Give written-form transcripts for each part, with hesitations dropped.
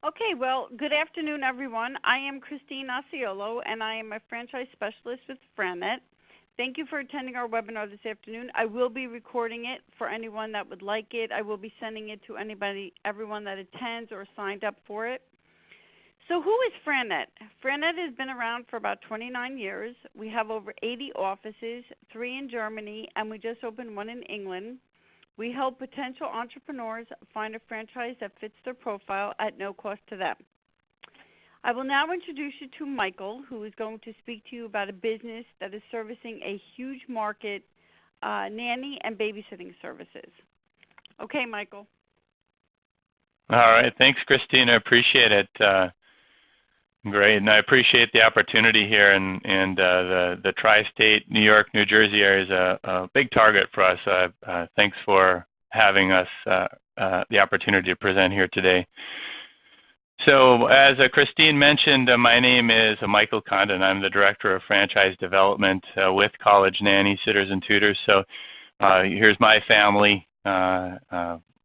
Okay, well, good afternoon, everyone. I am Christine Osceolo, and I am a franchise specialist with Franet. Thank you for attending our webinar this afternoon. I will be recording it for anyone that would like it. I will be sending it to everyone that attends or signed up for it. So who is Franet? Franet has been around for about 29 years. We have over 80 offices, 3 in Germany, and we just opened 1 in England. We help potential entrepreneurs find a franchise that fits their profile at no cost to them. I will now introduce you to Michael, who is going to speak to you about a business that is servicing a huge market, nanny and babysitting services. Okay, Michael. All right. Thanks, Christine. I appreciate it. Great, and I appreciate the opportunity here, and the tri-state, New York, New Jersey area is a big target for us. Thanks for having us the opportunity to present here today. So as Christine mentioned, my name is Michael Condon. I'm the Director of Franchise Development with College Nanny, Sitters, and Tutors. So here's my family, my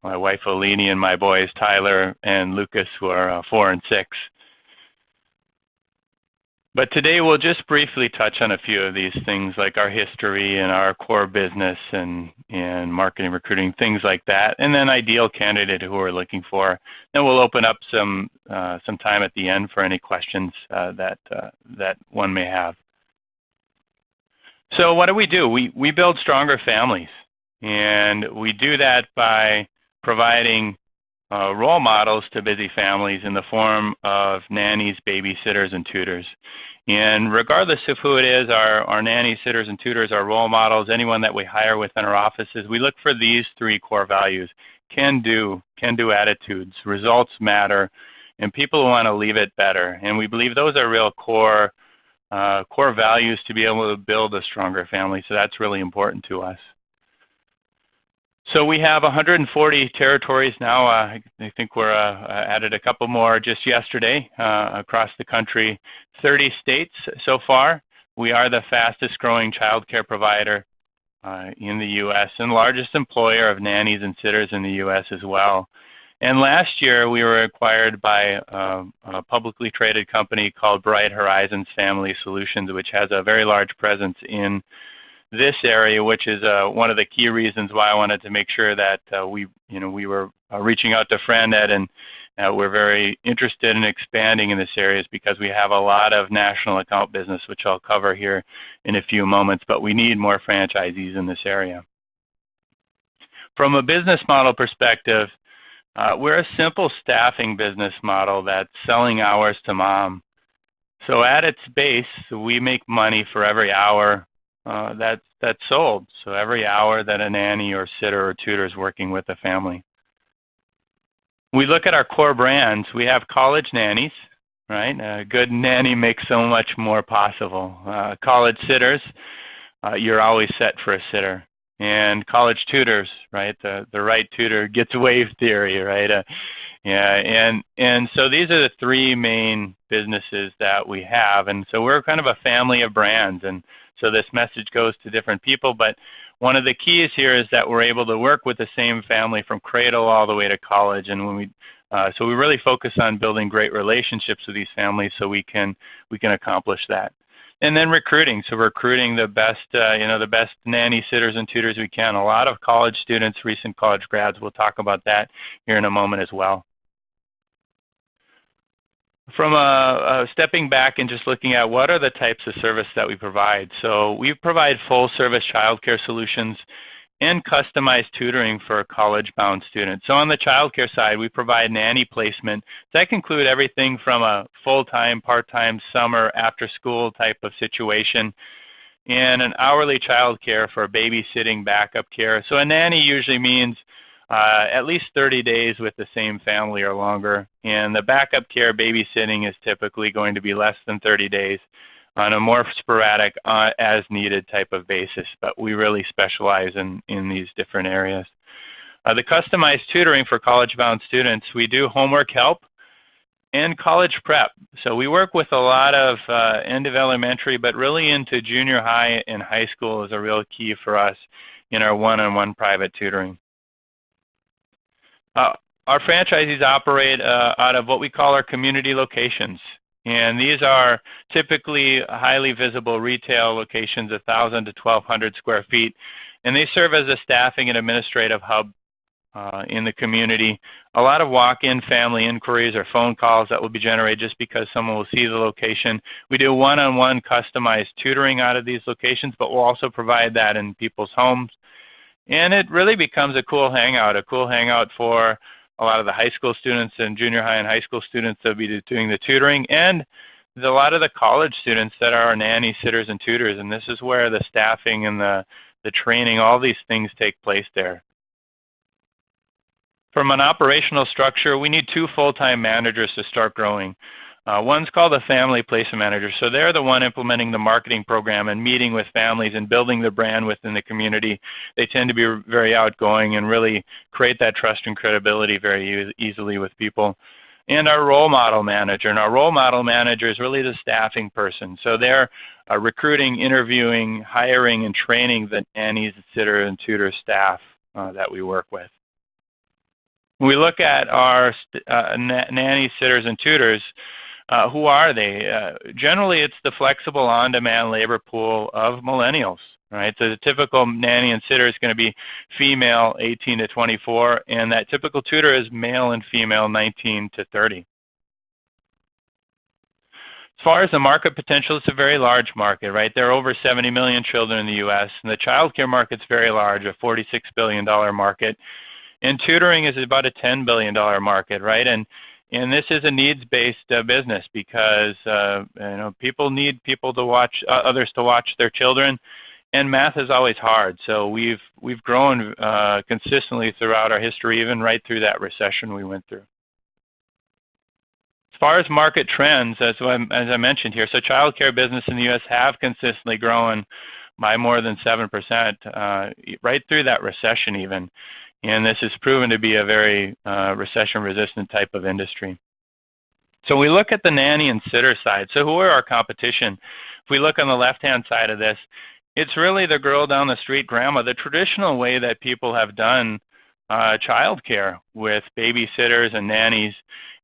wife Olini and my boys Tyler and Lucas, who are 4 and 6. But today we'll just briefly touch on a few of these things, like our history and our core business and marketing, recruiting, things like that, and then ideal candidate who we're looking for. Then we'll open up some time at the end for any questions that one may have. So what do? We build stronger families, and we do that by providing role models to busy families in the form of nannies, babysitters, and tutors. And regardless of who it is, our nannies, sitters, and tutors, our role models, anyone that we hire within our offices, we look for these 3 core values: can-do attitudes, results matter, and people who want to leave it better. And we believe those are real core values to be able to build a stronger family, so that's really important to us. So we have 140 territories now. I think we're added a couple more just yesterday across the country. 30 states so far. We are the fastest growing child care provider in the U.S. and largest employer of nannies and sitters in the U.S. as well. And last year we were acquired by a publicly traded company called Bright Horizons Family Solutions, which has a very large presence in this area, which is one of the key reasons why I wanted to make sure that we were reaching out to Franet, and we're very interested in expanding in this area, because we have a lot of national account business, which I'll cover here in a few moments, but we need more franchisees in this area. From a business model perspective, we're a simple staffing business model that's selling hours to mom. So at its base, we make money for every hour that's sold. So every hour that a nanny or sitter or tutor is working with a family. We look at our core brands. We have College Nannies, right? A good nanny makes so much more possible. College Sitters, you're always set for a sitter. And College Tutors, right? The right tutor gets wave theory, right? And so these are the 3 main businesses that we have. And so we're kind of a family of brands. And so this message goes to different people, but one of the keys here is that we're able to work with the same family from cradle all the way to college, and so we really focus on building great relationships with these families so we can accomplish that. And then recruiting, so recruiting the best the best nanny, sitters, and tutors we can. A lot of college students, recent college grads. We'll talk about that here in a moment as well. From stepping back and just looking at what are the types of service that we provide. So we provide full service childcare solutions and customized tutoring for college-bound students. So on the childcare side, we provide nanny placement. That can include everything from a full-time, part-time, summer, after-school type of situation, and an hourly childcare for babysitting, backup care. So a nanny usually means at least 30 days with the same family or longer. And the backup care babysitting is typically going to be less than 30 days on a more sporadic, as-needed type of basis. But we really specialize in these different areas. The customized tutoring for college-bound students, we do homework help and college prep. So we work with a lot of end of elementary, but really into junior high and high school is a real key for us in our one-on-one private tutoring. our franchisees operate out of what we call our community locations. And these are typically highly visible retail locations, 1,000 to 1,200 square feet. And they serve as a staffing and administrative hub in the community. A lot of walk-in family inquiries or phone calls that will be generated just because someone will see the location. We do one-on-one customized tutoring out of these locations, but we'll also provide that in people's homes. And it really becomes a cool hangout for a lot of the high school students and junior high and high school students that will be doing the tutoring, and a lot of the college students that are our nanny sitters and tutors. And this is where the staffing and the training, all these things take place there. From an operational structure, we need 2 full-time managers to start growing. One's called a family placement manager. So they're the one implementing the marketing program and meeting with families and building the brand within the community. They tend to be very outgoing and really create that trust and credibility very easily with people. And our role model manager. And our role model manager is really the staffing person. So they're recruiting, interviewing, hiring, and training the nannies, sitter, and tutor staff that we work with. When we look at our nannies, sitters, and tutors, who are they? Generally, it's the flexible on-demand labor pool of millennials, right? So the typical nanny and sitter is going to be female, 18 to 24, and that typical tutor is male and female, 19 to 30. As far as the market potential, it's a very large market, right? There are over 70 million children in the U.S., and the child care market's very large, a $46 billion market. And tutoring is about a $10 billion market, right? And this is a needs-based business because people need people to watch others to watch their children, and math is always hard. So we've grown consistently throughout our history, even right through that recession we went through. As far as market trends, as I mentioned here, so child care business in the U.S. have consistently grown by more than 7% right through that recession even. And this has proven to be a very recession-resistant type of industry. So we look at the nanny and sitter side. So who are our competition? If we look on the left-hand side of this, it's really the girl down the street, grandma, the traditional way that people have done child care with babysitters and nannies.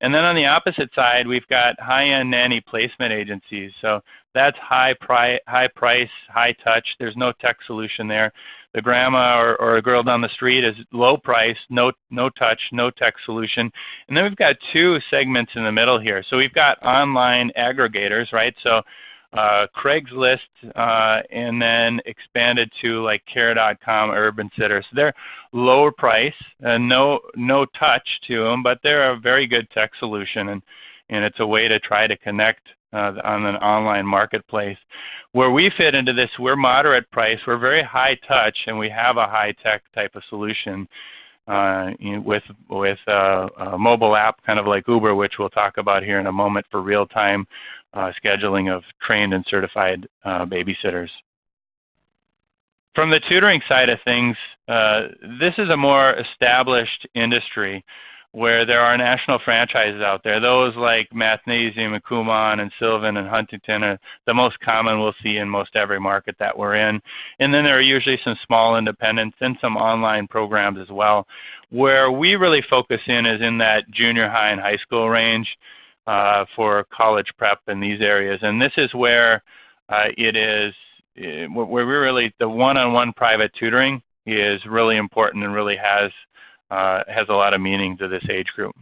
And then on the opposite side, we've got high-end nanny placement agencies. So that's high price, high touch. There's no tech solution there. The grandma or a girl down the street is low price, no touch, no tech solution. And then we've got 2 segments in the middle here. So we've got online aggregators, right? So Craigslist and then expanded to like Care.com, Urban Sitter. So they're lower price, no touch to them, but they're a very good tech solution, and it's a way to try to connect on an online marketplace. Where we fit into this, we're moderate price, we're very high touch, and we have a high tech type of solution with a mobile app kind of like Uber, which we'll talk about here in a moment, for real-time scheduling of trained and certified babysitters. From the tutoring side of things, this is a more established industry where there are national franchises out there. Those like Mathnasium and Kumon and Sylvan and Huntington are the most common we'll see in most every market that we're in. And then there are usually some small independents and some online programs as well. Where we really focus in is in that junior high and high school range for college prep in these areas. And this is where where we really, the one-on-one private tutoring is really important and really has a lot of meaning to this age group.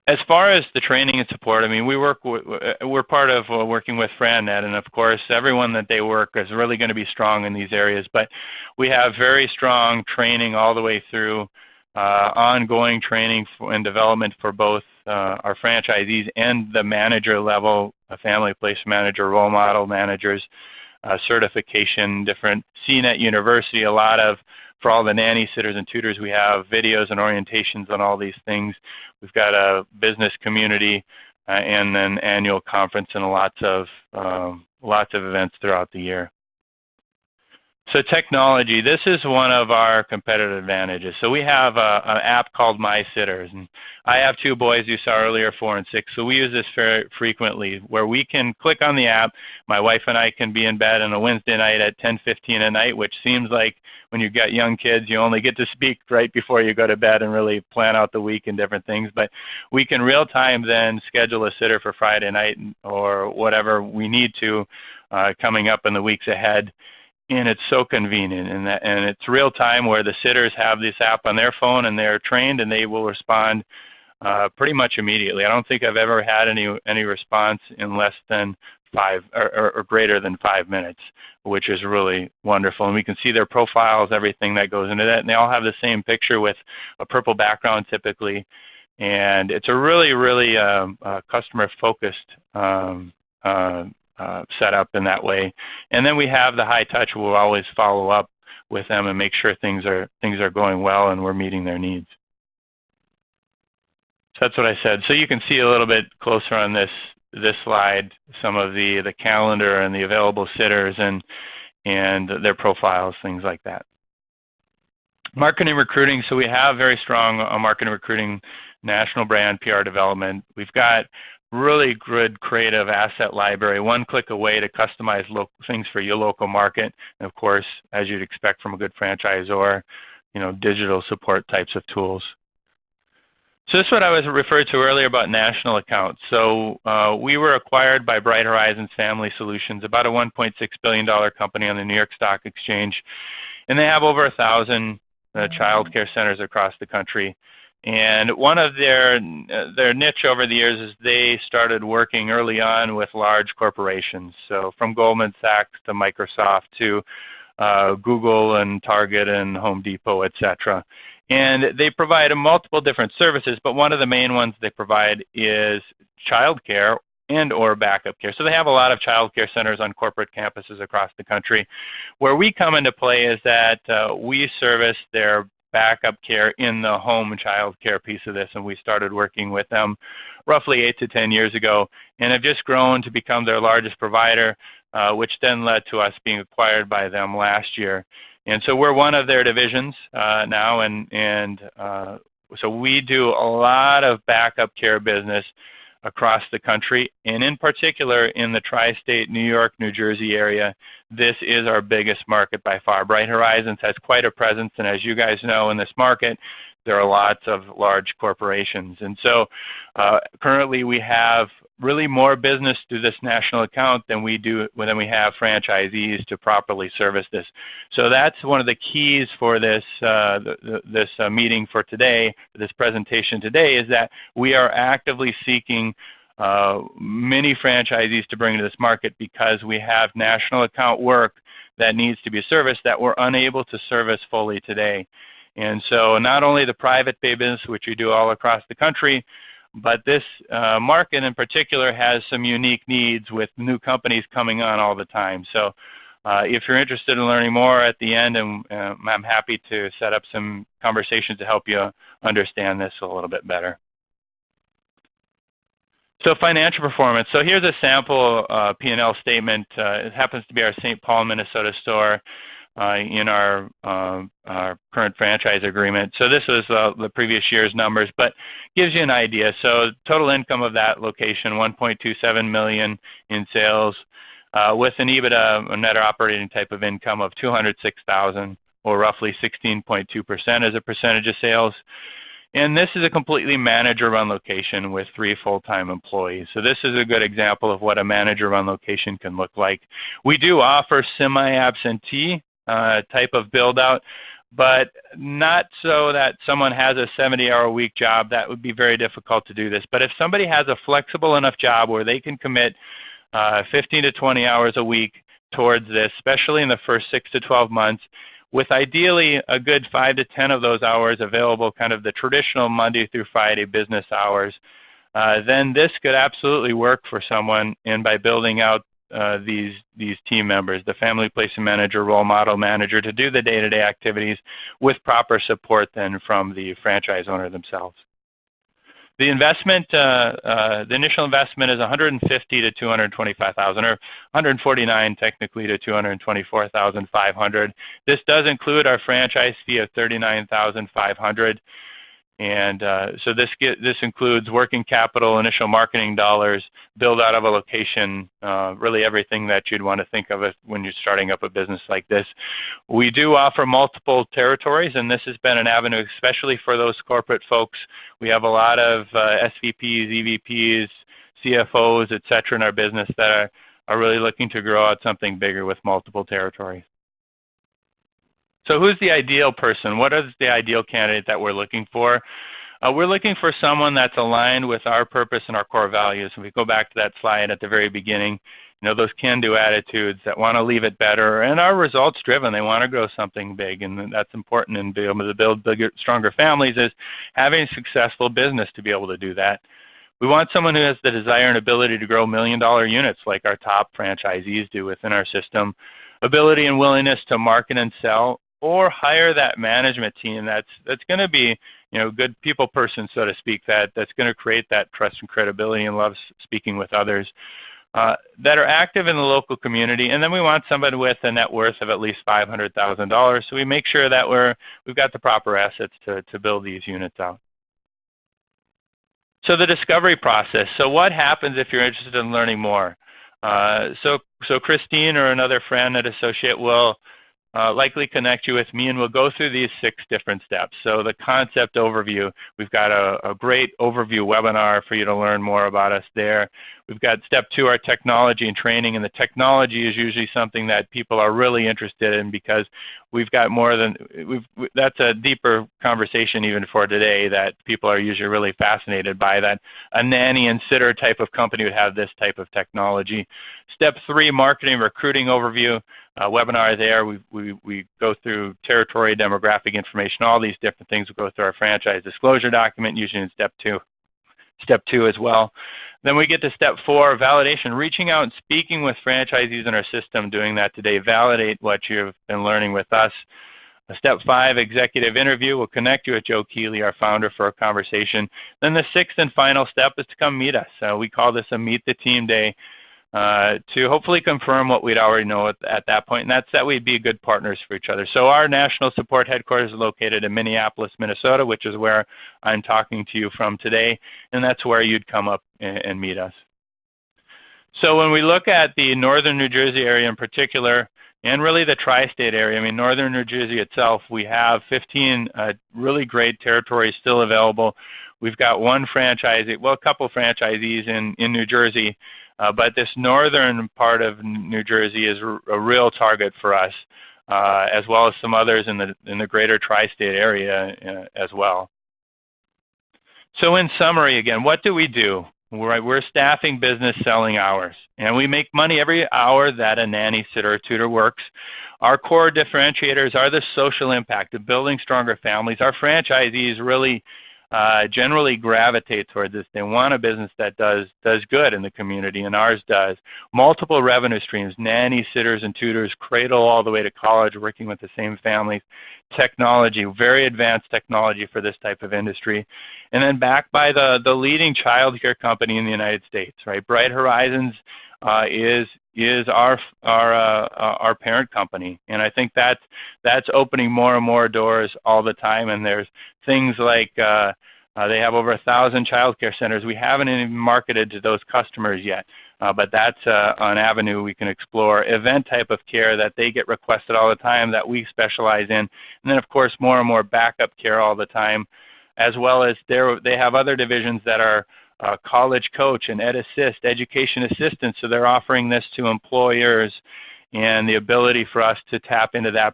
As far as the training and support, I mean, we're part of working with FranNet, and of course, everyone that they work is really going to be strong in these areas. But we have very strong training all the way through, ongoing training and development for both our franchisees and the manager level, family place manager, role model managers, certification, different CNET University, a lot of. For all the nanny sitters and tutors, we have videos and orientations on all these things. We've got a business community and then annual conference and lots of events throughout the year. So technology, this is one of our competitive advantages. So we have an app called My Sitters, and I have two boys you saw earlier, 4 and 6, so we use this very frequently, where we can click on the app. My wife and I can be in bed on a Wednesday night at 10:15 at night, which seems like when you've got young kids, you only get to speak right before you go to bed and really plan out the week and different things. But we can real time then schedule a sitter for Friday night or whatever we need to coming up in the weeks ahead. And it's so convenient, and it's real time, where the sitters have this app on their phone and they're trained and they will respond pretty much immediately. I don't think I've ever had any response in less than 5 or greater than 5 minutes, which is really wonderful. And we can see their profiles, everything that goes into that, and they all have the same picture with a purple background typically. And it's a really, really customer-focused set up in that way. And then we have the high touch. We'll always follow up with them and make sure things are going well and we're meeting their needs. So that's what I said. So you can see a little bit closer on this slide some of the calendar and the available sitters and their profiles, things like that. Marketing recruiting. So we have very strong marketing recruiting, national brand, PR development. We've got really good creative asset library, one click away to customize things for your local market. And of course, as you'd expect from a good franchisor, digital support types of tools. So this is what I was referred to earlier about national accounts. So we were acquired by Bright Horizons Family Solutions, about a $1.6 billion company on the New York Stock Exchange. And they have over 1,000 child care centers across the country. And one of their niche over the years is they started working early on with large corporations. So from Goldman Sachs to Microsoft to Google and Target and Home Depot, etc. And they provide multiple different services, but one of the main ones they provide is child care and or backup care. So they have a lot of child care centers on corporate campuses across the country. Where we come into play is that we service their backup care in the home child care piece of this, and we started working with them roughly 8 to 10 years ago and have just grown to become their largest provider, which then led to us being acquired by them last year. And so we're one of their divisions now, and so we do a lot of backup care business across the country, and in particular in the tri-state New York, New Jersey area. This is our biggest market by far. Bright Horizons has quite a presence, and as you guys know, in this market, there are lots of large corporations. And so currently we have really more business through this national account than we have franchisees to properly service this. So that's one of the keys for this meeting for today, this presentation today, is that we are actively seeking many franchisees to bring to this market because we have national account work that needs to be serviced that we're unable to service fully today. And so not only the private pay business, which we do all across the country, but this market in particular has some unique needs with new companies coming on all the time. So if you're interested in learning more at the end, and I'm happy to set up some conversations to help you understand this a little bit better. So financial performance. So here's a sample P&L statement. It happens to be our St. Paul, Minnesota store in our current franchise agreement. So this was the previous year's numbers, but gives you an idea. So total income of that location, $1.27 million in sales, with an EBITDA, a net operating type of income of $206,000, or roughly 16.2% as a percentage of sales. And this is a completely manager-run location with 3 full-time employees. So this is a good example of what a manager-run location can look like. We do offer semi-absentee type of build-out, but not so that someone has a 70-hour-a-week job. That would be very difficult to do this. But if somebody has a flexible enough job where they can commit 15 to 20 hours a week towards this, especially in the first 6 to 12 months, with ideally a good 5 to 10 of those hours available, kind of the traditional Monday through Friday business hours, then this could absolutely work for someone. And by building out these team members, the family placement manager, role model manager, to do the day-to-day activities with proper support then from the franchise owner themselves. The investment, the initial investment is 150 to 225,000, or 149 technically to 224,500. This does include our franchise fee of 39,500. And so this includes working capital, initial marketing dollars, build out of a location, really everything that you'd want to think of when you're starting up a business like this. We do offer multiple territories, and this has been an avenue, especially for those corporate folks. We have a lot of SVPs, EVPs, CFOs, et cetera, in our business that are really looking to grow out something bigger with multiple territories. So who's the ideal person? What is the ideal candidate that we're looking for? We're looking for someone that's aligned with our purpose and our core values. If we go back to that slide at the very beginning, those can-do attitudes that want to leave it better and are results-driven. They want to grow something big, and that's important in being able to build bigger, stronger families, is having a successful business to be able to do that. We want someone who has the desire and ability to grow million-dollar units like our top franchisees do within our system, ability and willingness to market and sell, or hire that management team that's going to be, good people person, so to speak, that's going to create that trust and credibility and loves speaking with others, that are active in the local community. And then we want somebody with a net worth of at least $500,000, so we make sure that we've got the proper assets to build these units out. So the discovery process. So what happens if you're interested in learning more? So Christine or another friend and associate will likely connect you with me, and we'll go through these 6 different steps. So the concept overview, we've got a great overview webinar for you to learn more about us there. We've got step 2, our technology and training, and the technology is usually something that people are really interested in because we've got more than, that's a deeper conversation even for today, that people are usually really fascinated by, that a nanny and sitter type of company would have this type of technology. Step 3, marketing recruiting overview. Webinar there, we go through territory, demographic information, all these different things. We'll go through our franchise disclosure document, usually in step 2 as well. Then we get to step 4, validation, reaching out and speaking with franchisees in our system, doing that today, validate what you've been learning with us. Step 5, executive interview. We'll connect you with Joe Keeley, our founder, for a conversation. Then the 6th and final step is to come meet us. We call this a Meet the Team Day, to hopefully confirm what we'd already know at that point, and that's that we'd be good partners for each other. So our national support headquarters is located in Minneapolis, Minnesota, which is where I'm talking to you from today, and that's where you'd come up and meet us. So when we look at the northern New Jersey area in particular, and really the tri-state area, northern New Jersey itself, we have 15 really great territories still available. We've got a couple franchisees in New Jersey, but this northern part of New Jersey is a real target for us, as well as some others in the greater tri-state area as well. So in summary, again, what do we do? We're a staffing business selling hours, and we make money every hour that a nanny, sitter, or tutor works. Our core differentiators are the social impact of building stronger families. Our franchisees really generally gravitate toward this. They want a business that does good in the community, and ours does. Multiple revenue streams, nannies, sitters, and tutors, cradle all the way to college, working with the same families. Technology, very advanced technology for this type of industry. And then backed by the leading child care company in the United States, right? Bright Horizons is our parent company, and I think that's opening more and more doors all the time. And there's things like they have over 1,000 child care centers. We haven't even marketed to those customers yet, but that's an avenue we can explore. Event type of care that they get requested all the time that we specialize in, and then of course more and more backup care all the time, as well as they have other divisions that are college coach and ed assist, education assistance. So they're offering this to employers, and the ability for us to tap into that,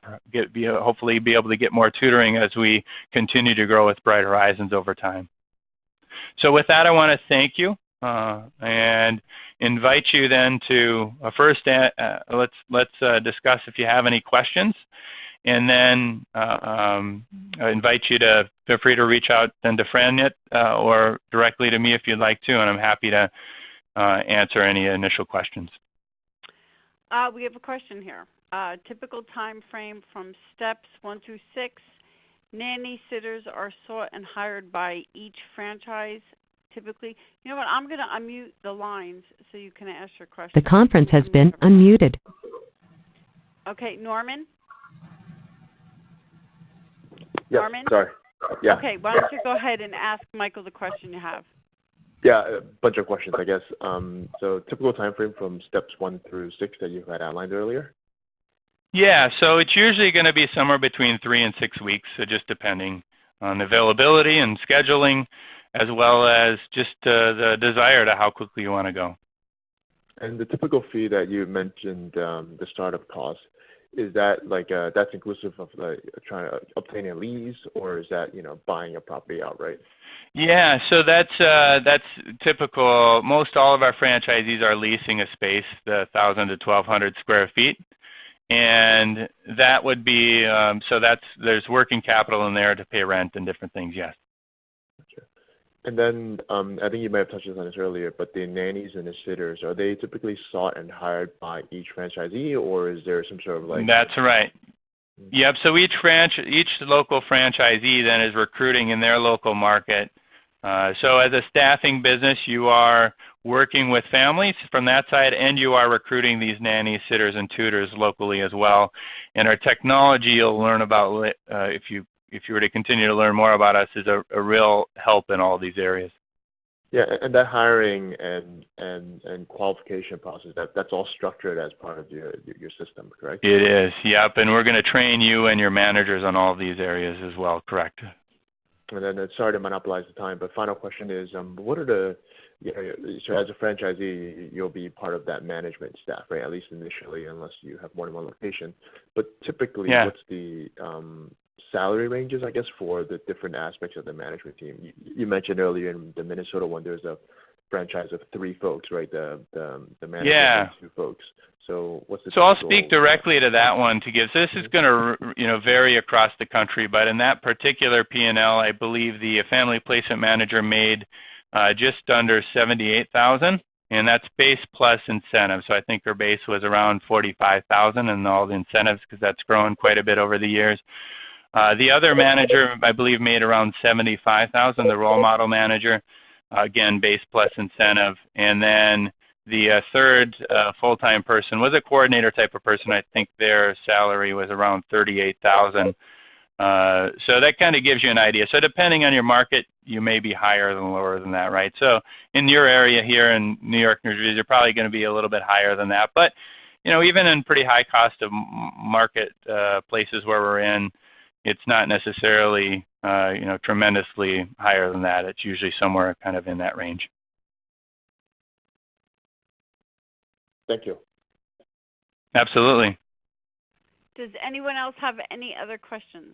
hopefully be able to get more tutoring as we continue to grow with Bright Horizons over time. So with that, I want to thank you and invite you then to first let's discuss if you have any questions. And then I invite you to feel free to reach out then to Frannet or directly to me if you'd like to, and I'm happy to answer any initial questions. We have a question here. Typical time frame from steps 1 through 6. Nanny sitters are sought and hired by each franchise typically. You know what? I'm going to unmute the lines so you can ask your question. The conference has been unmuted. Okay, Norman? Yes, Norman? sorry. Yeah. Okay, why don't you go ahead and ask Michael the question you have. Yeah, a bunch of questions, I guess. So typical time frame from steps 1 through 6 that you had outlined earlier? Yeah, so it's usually going to be somewhere between 3 and 6 weeks, so just depending on availability and scheduling, as well as just the desire to how quickly you want to go. And the typical fee that you mentioned, the startup cost, is that like that's inclusive of like trying to obtain a lease, or is that buying a property outright? Yeah, so that's typical. Most all of our franchisees are leasing a space, the 1,000 to 1,200 square feet, and that would be so there's working capital in there to pay rent and different things. Yes. Gotcha. And then I think you may have touched on this earlier, but the nannies and the sitters, are they typically sought and hired by each franchisee, or is there some sort of like? That's right. Yep. So each local franchisee then is recruiting in their local market. So as a staffing business, you are working with families from that side, and you are recruiting these nannies, sitters, and tutors locally as well. And our technology, you'll learn about if you were to continue to learn more about us, is a real help in all these areas. Yeah, and that hiring and qualification process, that's all structured as part of your system, correct? It is, yep. And we're going to train you and your managers on all of these areas as well, correct? And then, sorry to monopolize the time, but final question is, what are the, so as a franchisee, you'll be part of that management staff, right? At least initially, unless you have more than one location. But typically, what's the salary ranges, I guess, for the different aspects of the management team? You mentioned earlier in the Minnesota one, there's a franchise of 3 folks, right? The manager and 2 folks. So what's the? So I'll speak directly to that one to give. So this is going to vary across the country, but in that particular P&L, I believe the family placement manager made just under $78,000, and that's base plus incentive. So I think her base was around $45,000, and all the incentives, because that's grown quite a bit over the years. The other manager, I believe, made around $75,000. The role model manager, again, base plus incentive, and then the third full-time person was a coordinator type of person. I think their salary was around $38,000. So that kind of gives you an idea. So depending on your market, you may be higher than lower than that, right? So in your area here in New York, New Jersey, you're probably going to be a little bit higher than that. But even in pretty high cost of market places where we're in, it's not necessarily tremendously higher than that. It's usually somewhere kind of in that range. Thank you. Absolutely. Does anyone else have any other questions?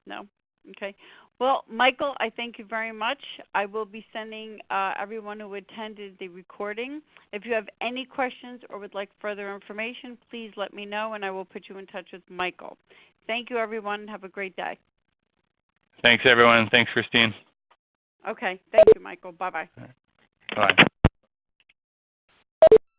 No? Okay. Well, Michael, I thank you very much. I will be sending everyone who attended the recording. If you have any questions or would like further information, please let me know, and I will put you in touch with Michael. Thank you, everyone. Have a great day. Thanks, everyone. Thanks, Christine. Okay. Thank you, Michael. Bye-bye. Bye.